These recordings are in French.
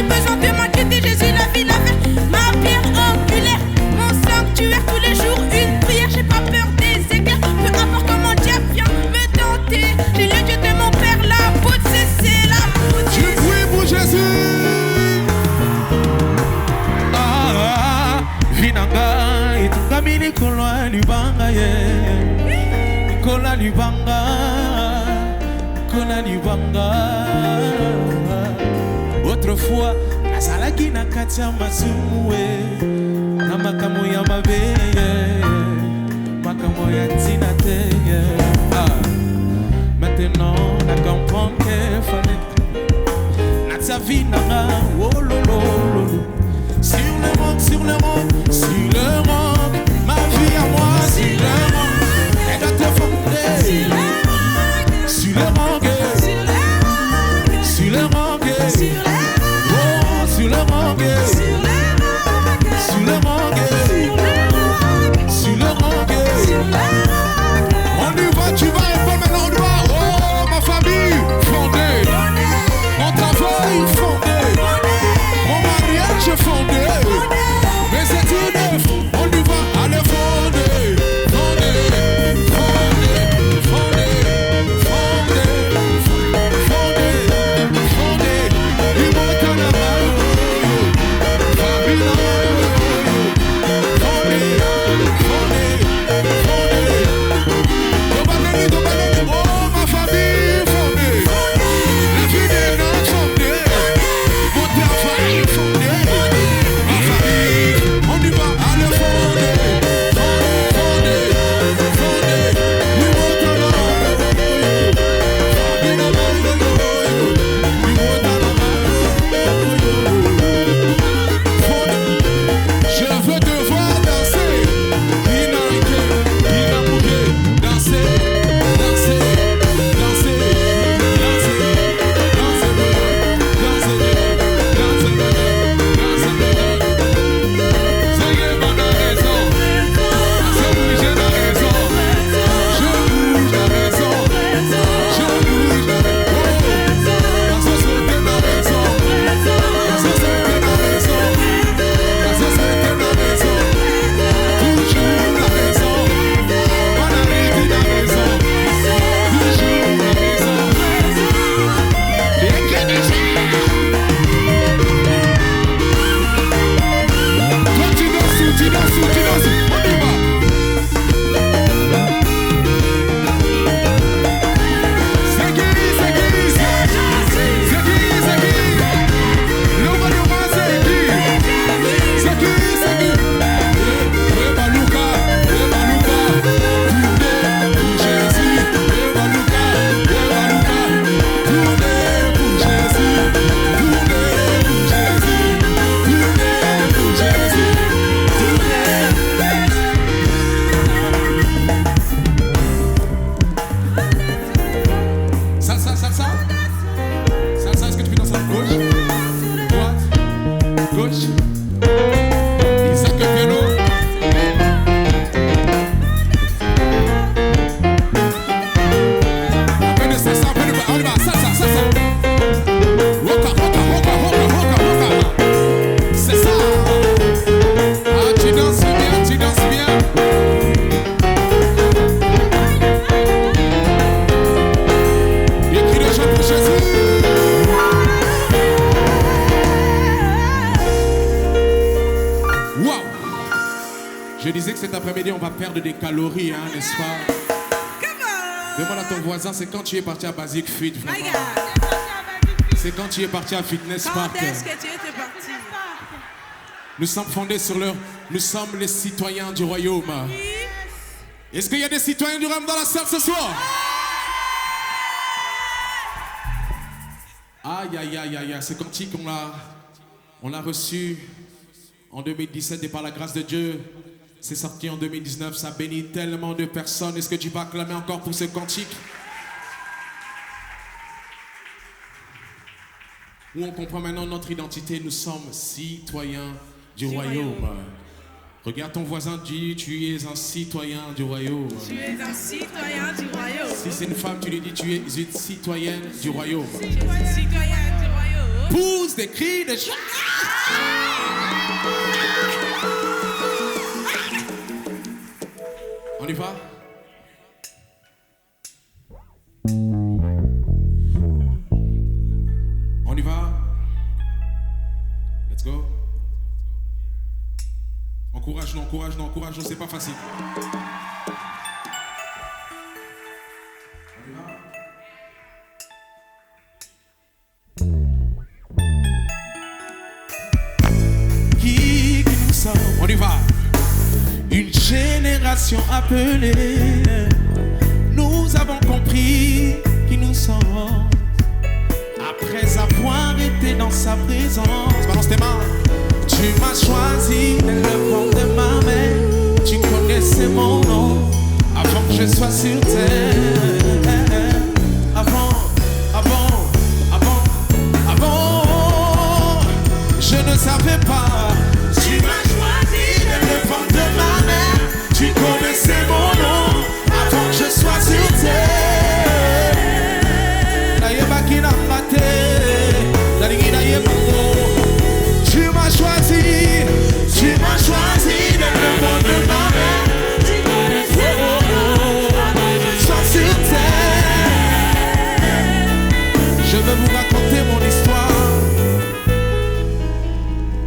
besoin de m'inquiéter. Jésus, la vie, la paix, ma pierre angulaire, mon sanctuaire. Tous les jours, une prière. J'ai pas peur des éclairs. Peu importe comment diable vient me tenter. J'ai le Dieu de mon père, la faute, c'est la faute. Je prie pour Jésus. Vinanga itungamini kolwa libanga ye. Kola libanga. Kola libanga. Autrefois, nazalaki na kati ya masumu na makambo ya mabe makambo ya ntina te. Maintenant, na comprendre qu'il fallait natia vie nanga oh lolo. Sur le roc, sur le roc, sur le roc, ma vie à moi, sur le roc, elle doit te fonder. Sur le roc, sur le roc, sur le roc, oh, sur le roc, sur le roc, sur le roc, sur le roc, on y va, tu vas et pas maintenant on y va. Oh, ma famille fondée, mon travail fondé, mon mariage fondé. Mais c'est tout neuf, on y va, allez fondé, fondé, fondé, fondé, fondé, fondé, fondé. Il monte à la main, famille, fondé, fondé, fondé. Oh ma famille fondée, la vie des nôtres fondée, mon travail fondé, ma famille, on y va, allez fondé, fondé, fondé, nous montons la main, je veux te voir danser, danser. Je disais que cet après-midi, on va perdre des calories, hein, n'est-ce pas? Demande à ton voisin, c'est quand tu es parti à Basic Fit, vraiment. C'est quand tu es parti à Fitness Park. Quand est-ce que tu étais parti? Nous sommes fondés sur le... Nous sommes les citoyens du royaume. Est-ce qu'il y a des citoyens du royaume dans la salle ce soir? Aïe, aïe, aïe, aïe, ce cantique, on l'a reçu en 2017 et par la grâce de Dieu, c'est sorti en 2019, ça bénit tellement de personnes. Est-ce que tu peux acclamer encore pour ce cantique? Où on comprend maintenant notre identité, nous sommes citoyens du royaume. Regarde ton voisin, dis, tu es un citoyen du royaume. Tu es un citoyen du royaume. Si c'est une femme, tu lui dis, tu es une citoyenne du royaume. Citoyenne du royaume. poussent des cris de joie. On y va? On y va? Let's go. Encourage-nous, encourage-nous, encourage-nous, c'est pas facile. On y va? Qui nous sommes? On y va. Une génération appelée. Nous avons compris qui nous sommes. Après avoir été dans sa présence. Balance tes mains. Tu m'as choisi dès le fond de ma main. Tu connaissais mon nom avant que je sois sur terre. Avant, je ne savais pas. Tu m'as choisi dès le fond de ma main. Tu connaissais mon nom avant que je sois sur terre. Tu m'as choisi dès le fond de ma main. Tu connaissais mon nom avant que je sois sur terre. Je veux vous raconter mon histoire.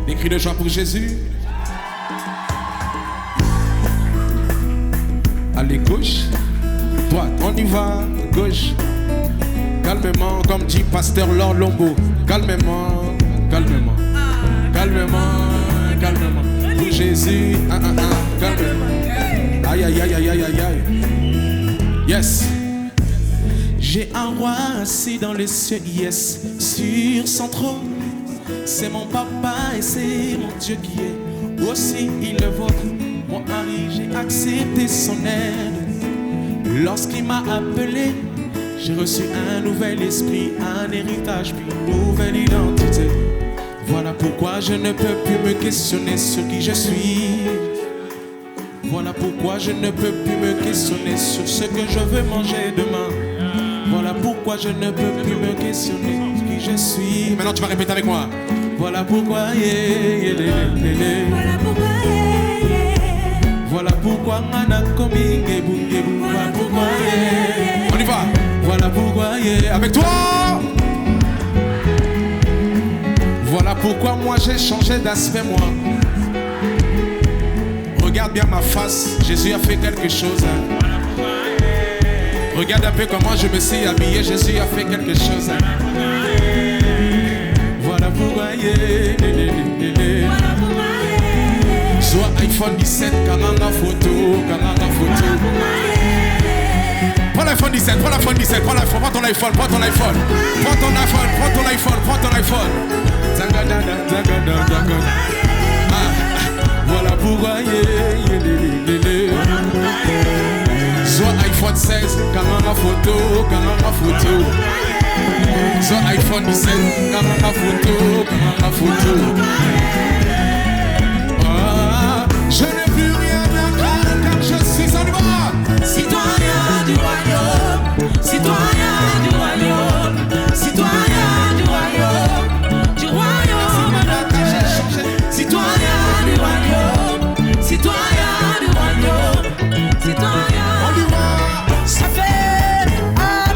Des cris de joie pour Jésus. Allez, gauche, droite, on y va, gauche. Calmement, comme dit Pasteur Laure Lombo. Calmement, calmement, calmement, calmement. Pour Jésus, calmement. Aïe, aïe, aïe, aïe, aïe, aïe, aïe. Yes. J'ai un roi assis dans les cieux, yes, sur son trône. C'est mon papa et c'est mon Dieu qui est aussi il le vôtre. Mon mari, j'ai accepté son aide. Lorsqu'il m'a appelé, j'ai reçu un nouvel esprit, un héritage, puis une nouvelle identité. Voilà pourquoi je ne peux plus me questionner sur qui je suis. Voilà pourquoi je ne peux plus me questionner sur ce que je veux manger demain. Voilà pourquoi je ne peux plus me questionner sur qui je suis. Maintenant tu vas répéter avec moi. Voilà pourquoi, voilà pourquoi, voilà pourquoi, voilà pourquoi, on y va. Voilà pourquoi, avec toi. Voilà pourquoi moi j'ai changé d'aspect, moi. Regarde bien ma face, Jésus a fait quelque chose. Regarde un peu comment je me suis habillé, Jésus a fait quelque chose. Voilà pourquoi, soit iPhone 17, Kananga photo, Kananga photo. Prends l'iPhone 17, prends l'iPhone 17, prends l'iPhone, prends ton iPhone, prends ton iPhone, prends ton iPhone, prends ton iPhone, prends ton iPhone. Voilà pourquoi, soit iPhone 16, Kananga photo, Kananga photo. Soit iPhone 17, Kananga photo, Kananga photo. Je n'ai plus rien à craindre car je suis en loi. Citoyen du royaume, citoyen du royaume, citoyen du royaume, du royaume de Dieu. Citoyen du royaume, citoyen du royaume, citoyen. On y va. Ça fait,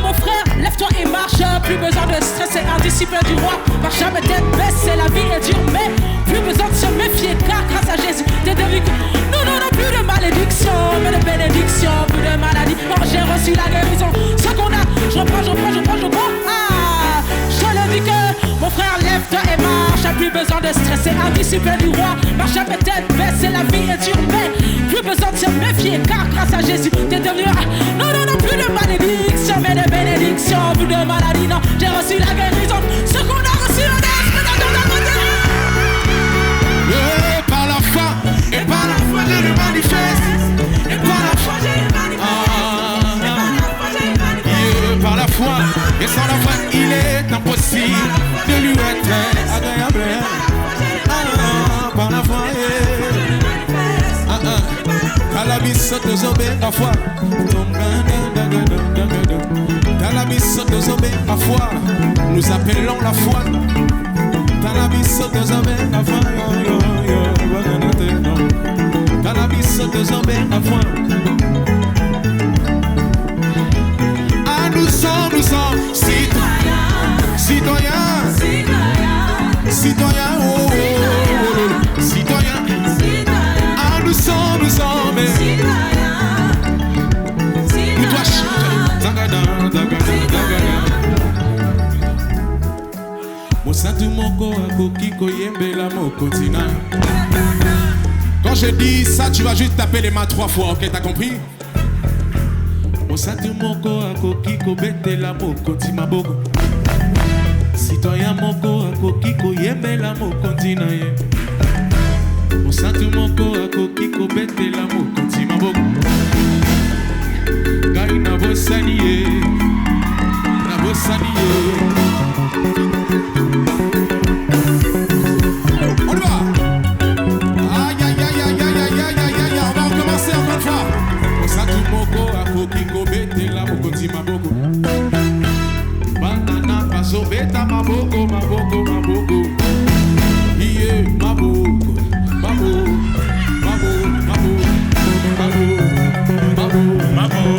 mon frère, lève-toi et marche. Plus besoin de stresser, un disciple du roi. Marche jamais tête baissée, la vie est dure, mais plus besoin de se méfier, car grâce à Jésus, t'es devenu. Nous n'aurons plus de malédiction, mais de bénédiction, plus de maladie. Non, j'ai reçu la guérison. Ce qu'on a, je reprends. Ah, je le dis que mon frère, lève-toi et marche. Plus besoin de stresser, un disciple du roi. Marche jamais tête baissée, la vie est dure, mais plus besoin de se méfier, car grâce à Jésus, t'es devenu. Non, plus de malédiction, mais de bénédiction, plus de maladie. Non, j'ai reçu la guérison. Ce qu'on a reçu, on a par la foi, et par la foi je le manifeste. Et par la foi je le manifeste. Par la foi, et sans la foi il est impossible de lui être agréable. Par la foi, Calabis saute aux obés, la foi. Calabis saute aux obés, la foi. Nous appelons la foi Cannabis de Zambé à foin, yo, Cannabis de Zambé à foin. Ah, nous sommes citoyens, citoyens, oh, oh, oh, citoyens. Ah, nous sommes pour toi, Mosatu moko akoki koyembela mokotina. Quand je dis ça, tu vas juste taper les mains 3 fois, ok, t'as compris? Mosatu moko akoki kobetela mokotima bogo. Citoyen moko akoki koyembela mokotina ye. Mosatu moko akoki kobetela mokotima bogo. Gai na bosani ye, na bosani ye. On y va. Aïe aïe aïe aïe aïe aïe aïe aïe aïe. On va recommencer encore une fois. Mosatu moko akoki kobetela mokotima bogo. Banana paso beta maboko maboko maboko. Iye maboko maboko maboko maboko maboko maboko.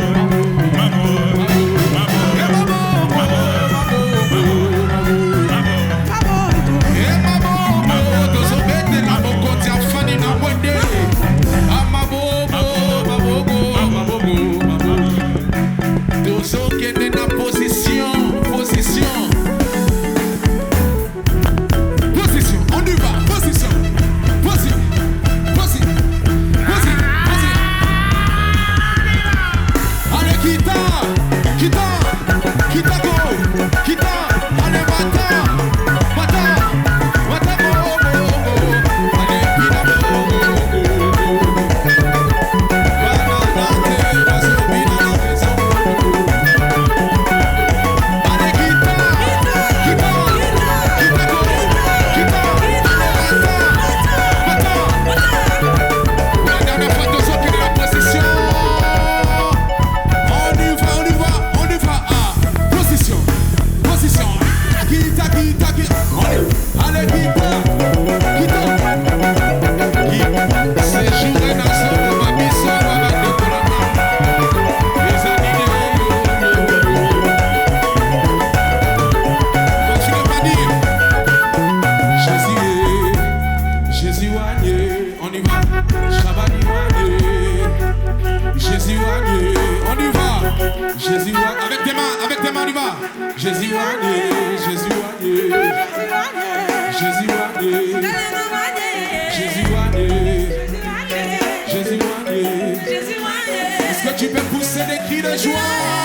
Jésus, est-ce que tu peux pousser des cris de joie?